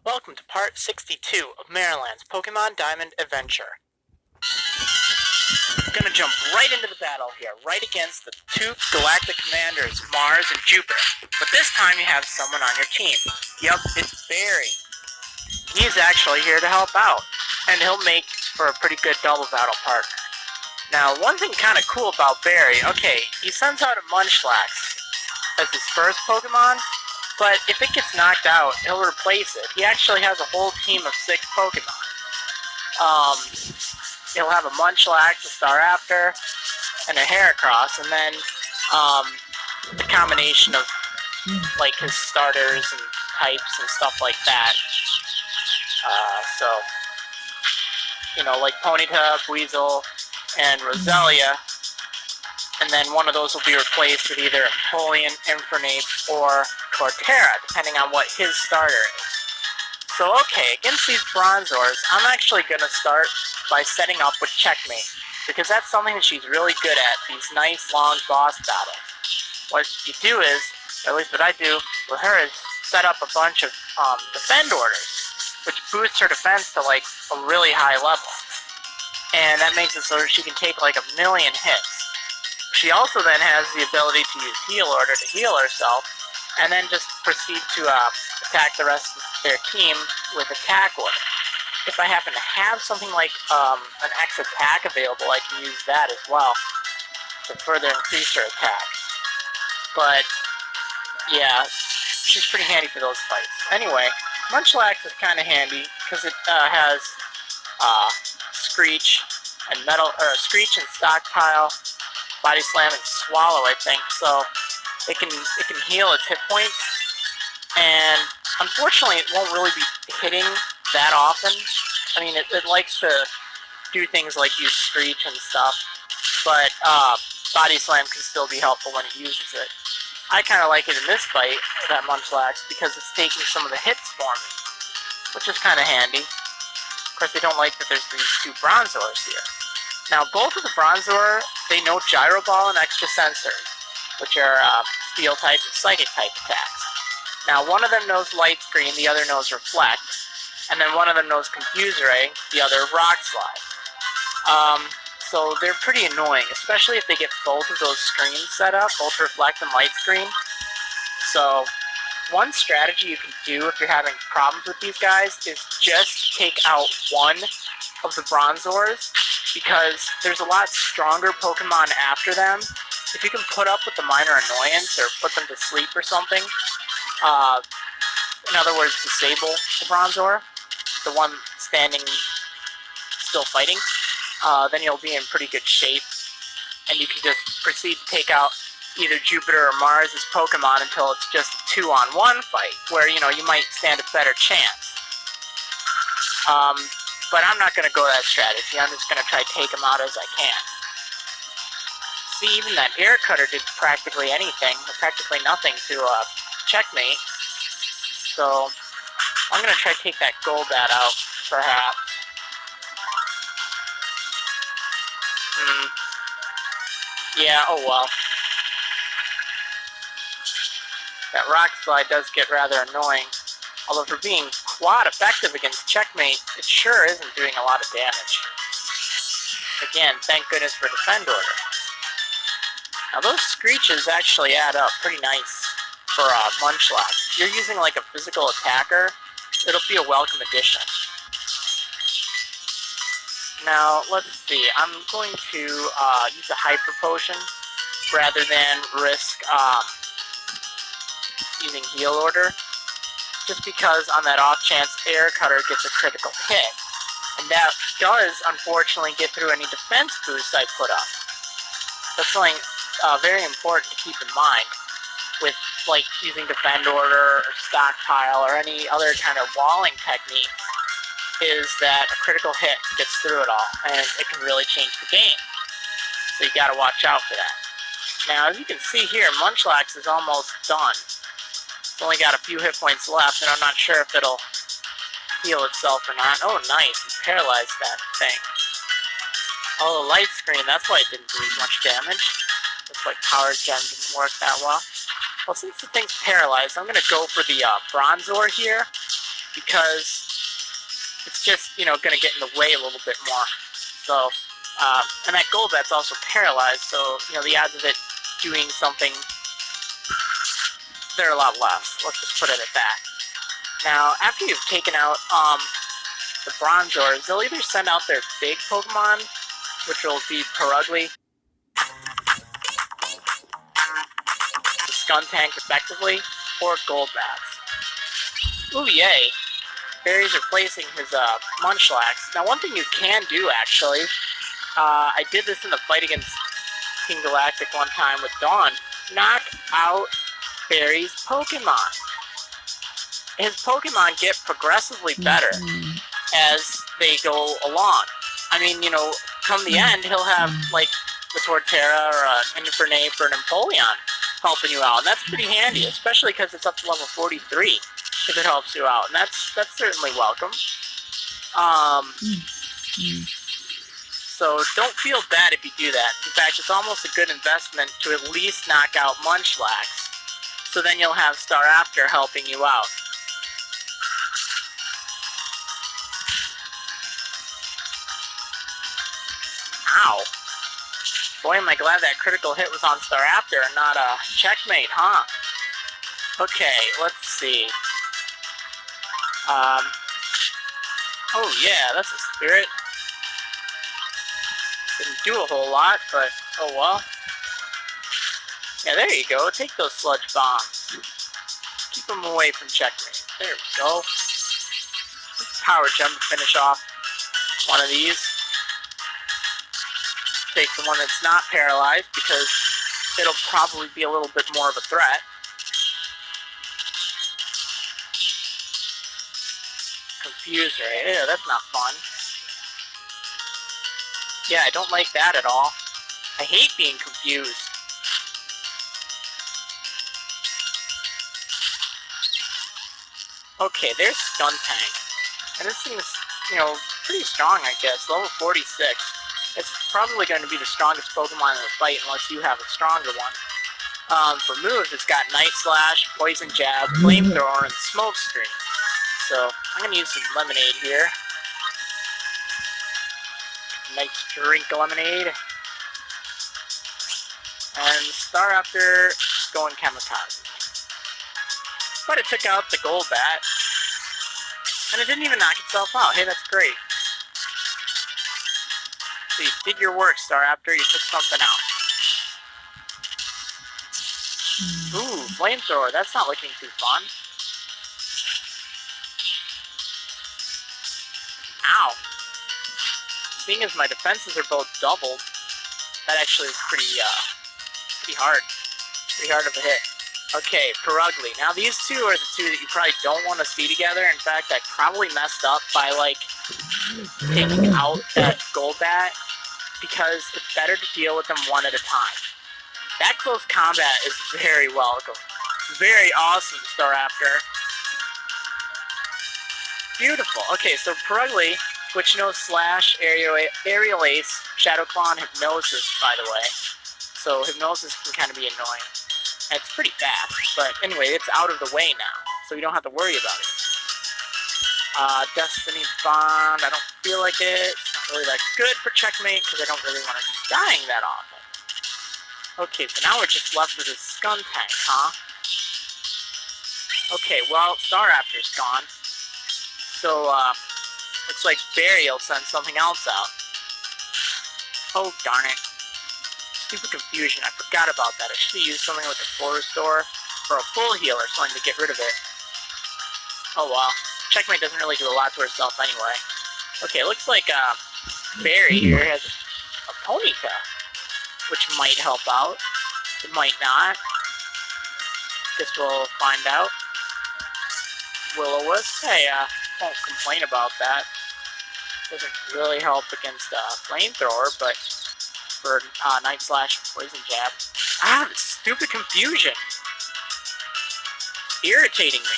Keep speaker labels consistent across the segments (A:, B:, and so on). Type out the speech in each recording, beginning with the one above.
A: Welcome to part 62 of Maryland's Pokemon Diamond Adventure. I'm gonna jump right into the battle here, right against the two galactic commanders, Mars and Jupiter. But this time you have someone on your team. Yep, it's Barry. He's actually here to help out, and he'll make for a pretty good double battle partner. Now, one thing kind of cool about Barry, okay, he sends out a Munchlax as his first Pokemon, but if it gets knocked out, he'll replace it. He actually has a whole team of 6 Pokemon. He'll have a Munchlax, a Staraptor, and a Heracross, and then the combination of like his starters and types and stuff like that. So, you know, like Ponyta, Weasel, and Roselia, and then one of those will be replaced with either Empoleon, Infernape, or Torterra, depending on what his starter is. So okay, against these Bronzors, I'm actually going to start by setting up with Checkmate, because that's something that she's really good at, these nice long boss battles. What you do is, or at least what I do with her, is set up a bunch of defend orders, which boosts her defense to like a really high level. And that makes it so that she can take like 1,000,000 hits. She also then has the ability to use Heal Order to heal herself, and then just proceed to attack the rest of their team with Attack Order. If I happen to have something like an X attack available, I can use that as well to further increase her attack. But yeah, she's pretty handy for those fights. Anyway, Munchlax is kind of handy because it has Screech and Screech and Stockpile, Body Slam and Swallow, I think. So it can heal its hit points, and unfortunately, it won't really be hitting that often. I mean, it likes to do things like use Screech and stuff, but Body Slam can still be helpful when it uses it. I kind of like it in this fight, that Munchlax, because it's taking some of the hits for me, which is kind of handy. Of course, I don't like that there's these 2 Bronzors here. Now, both of the Bronzor, they know Gyro Ball and Extrasensory, which are Steel type and Psychic type attacks. Now, one of them knows Light Screen, the other knows Reflect, and then one of them knows Confuse Ray, the other Rock Slide. So they're pretty annoying, especially if they get both of those screens set up, both Reflect and Light Screen. So one strategy you can do if you're having problems with these guys is just take out one of the Bronzors, because there's a lot stronger Pokemon after them. If you can put up with the minor annoyance or put them to sleep or something, in other words, disable the Bronzor, the one standing still fighting, then you'll be in pretty good shape, and you can just proceed to take out either Jupiter or Mars' Pokemon until it's just a 2-on-1 fight, where, you know, you might stand a better chance. But I'm not going to go that strategy. I'm just going to try to take them out as I can. See, even that Air Cutter did practically anything, or practically nothing to Checkmate. So I'm going to try to take that Golbat out, perhaps. Yeah, oh well. That Rock Slide does get rather annoying. Although for being quad effective against Checkmate, it sure isn't doing a lot of damage. Again, thank goodness for Defend Order. Now those Screeches actually add up pretty nice for Munchlax. If you're using like a physical attacker, it'll be a welcome addition. Now, let's see, I'm going to use a Hyper Potion rather than risk using Heal Order, just because on that off chance Air Cutter gets a critical hit, and that does unfortunately get through any defense boosts I put up. That's something very important to keep in mind with like using Defend Order or Stockpile or any other kind of walling technique, is that a critical hit gets through it all, and it can really change the game. So you gotta watch out for that. Now, as you can see here, Munchlax is almost done. It's only got a few hit points left, and I'm not sure if it'll heal itself or not. Oh, nice, it paralyzed that thing. Oh, the Light Screen, that's why it didn't do as much damage. Looks like Power Gem didn't work that well. Well, since the thing's paralyzed, I'm gonna go for the Bronzor here. because it's just, you know, going to get in the way a little bit more. So, and that Golbat's also paralyzed, so, you know, the odds of it doing something, they're a lot less. Let's just put it at that. Now, after you've taken out the Bronzors, they'll either send out their big Pokemon, which will be Perugly, the Skuntank respectively, or Golbats. Ooh, yay! Barry's replacing his Munchlax. Now, one thing you can do, actually, I did this in the fight against Team Galactic one time with Dawn, knock out Barry's Pokemon. His Pokemon get progressively better as they go along. I mean, you know, come the end, he'll have, like, the Torterra or an Infernape or an Empoleon helping you out, and that's pretty handy, especially because it's up to level 43, if it helps you out, and that's certainly welcome. So don't feel bad if you do that. In fact, it's almost a good investment to at least knock out Munchlax, so then you'll have Staraptor helping you out. Ow. Boy, am I glad that critical hit was on Staraptor and not a checkmate, huh? Okay, let's see. Oh yeah, that's a spirit. Didn't do a whole lot, but oh well. Yeah, there you go. Take those sludge bombs. Keep them away from checkmate. There we go. Power gem to finish off one of these. Take the one that's not paralyzed because it'll probably be a little bit more of a threat. Confused, right? Yeah, that's not fun. Yeah, I don't like that at all. I hate being confused. Okay, there's Skuntank. And this thing's, you know, pretty strong, I guess. Level 46. It's probably going to be the strongest Pokemon in the fight unless you have a stronger one. For moves, it's got Night Slash, Poison Jab, Flamethrower, and Smoke Screen. So, I'm going to use some Lemonade here. Nice drink of lemonade. And Staraptor going Kamikaze. But it took out the Golbat. And it didn't even knock itself out. Hey, that's great. So you did your work, Staraptor. You took something out. Ooh, Flamethrower. That's not looking too fun. Ow. Seeing as my defenses are both doubled, that actually is pretty hard. Pretty hard of a hit. Okay, Perugly. Now these two are the two that you probably don't want to see together. In fact, I probably messed up by, like, taking out that Golbat, because it's better to deal with them one at a time. That close combat is very welcome. Very awesome, Staraptor. Beautiful. Okay, so Perugly, which knows Slash, Aerial Ace, Shadow Claw, and Hypnosis, by the way. So Hypnosis can kind of be annoying. And it's pretty fast, but anyway, it's out of the way now, so you don't have to worry about it. Destiny Bond, I don't feel like it. It's not really that good for checkmate, because I don't really want to be dying that often. Okay, so now we're just left with a Skuntank, huh? Okay, well, Staraptor's gone. So, looks like Barry will send something else out. Oh, darn it. Stupid confusion. I forgot about that. I should have used something like a Forestore or a Full Heal or something to get rid of it. Oh, well. Checkmate doesn't really do a lot to herself anyway. Okay, it looks like Barry here has a Ponyta, which might help out. It might not. Guess we'll find out. Will-O-Wisp. Hey, won't complain about that. Doesn't really help against Flamethrower, but for Night Slash and Poison Jab. Ah, this stupid confusion. Irritating me.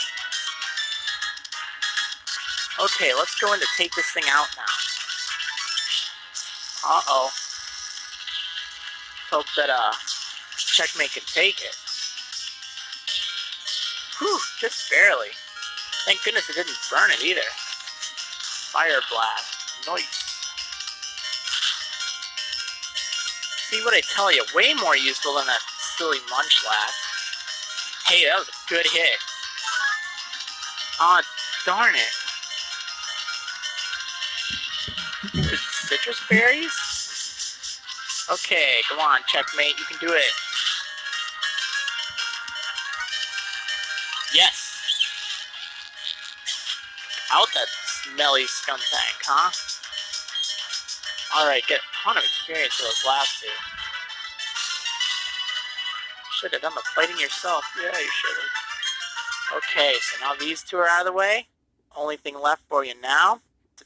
A: Okay, let's go in to take this thing out now. Uh-oh. Hope that checkmate can take it. Whew, just barely. Thank goodness it didn't burn it either. Fire blast. Nice. See what I tell you, way more useful than that silly munchlax. Hey, that was a good hit. Aw, darn it. Citrus berries? Okay, come on, checkmate, you can do it. Yes! Out that smelly skunk tank, huh? Alright, get a ton of experience for those last two. Should have done the fighting yourself. Yeah, you should have. Okay, so now these two are out of the way. Only thing left for you now